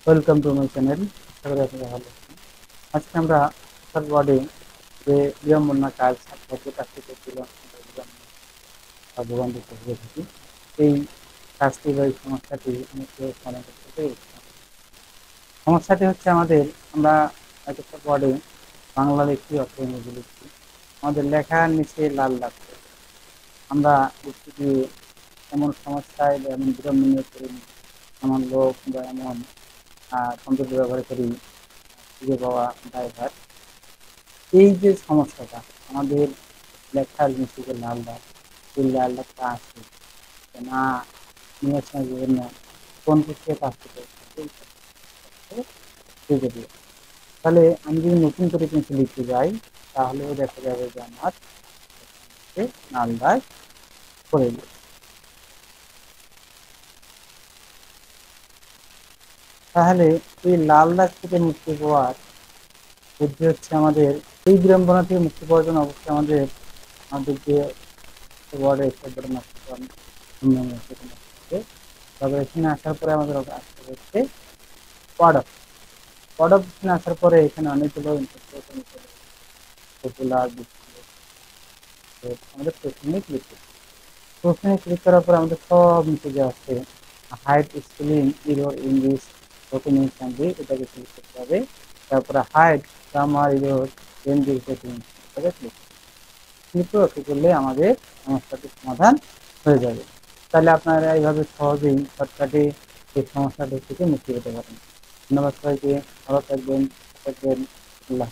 Welcome to my channel. আশা করি আপনারা ভালো আছেন। আজকে আমরা আসার ওয়ার্ডে যে বিড়ম্বনা কাজ আপনাদের কাছে করছিলাম ভগবান হয়ে থাকি, এই কাজটি বা এই সমস্যাটি অনেকে সমাধান করতে পেরেছিলাম। সমস্যাটি হচ্ছে আমরা একটা ওয়ার্ডে বাংলা লিখি অথবা ইংরেজি লিখছি, আমাদের লেখার নিচে লাল দাগ পড়ে। আমরা লিখতে গিয়ে এমন সমস্যায় বা এমন বিড়ম্বনা করি, এমন লোক বা এমন কম্পিউটার ব্যবহার করি খুঁজে পাওয়া দায়ভার। এই যে সমস্যাটা আমাদের লেখার নিচে যে লাল দাগ, এই লাল দাগটা আসে না নিয়ে আসার জন্য কোন প্রক্রিয়া কাজ করতে খুঁজে দিই। তাহলে আমি যদি নতুন করে কিছু লিখতে যাই, তাহলেও দেখা যাবে যে আমার লাল দাগ পড়ে যায়। তাহলে এই লাল দাগ থেকে মুক্তি পাওয়ার বুদ্ধি হচ্ছে আমাদের এই বিড়ম্বনা থেকে মুক্তি পাওয়ার জন্য অবশ্যই আমাদের যে ওয়ার্ডে শব্দটা নষ্ট করেন, তবে এখানে আসার পরে আমাদের আসতে হচ্ছে ওয়ার্ড অপশনে আসার পরে এখানে অনেকগুলো পপুলার আমাদের প্রথমে ক্লিক করি। প্রথমে ক্লিক করার পর আমাদের সব নিচে যে আছে hide spelling error English document language, এটাকে ক্লিক করতে হবে। তারপরে hide grammar error English document, এটাকে ক্লিক করলে আমাদের সমস্যাটির সমাধান হয়ে যাবে। তাহলে আপনারা এইভাবে সহজেই শর্টকাটে এই সমস্যাটি থেকে মুক্তি পেতে পারেন। ধন্যবাদ সবাইকে। ভালো থাকবেন। আল্লাহ।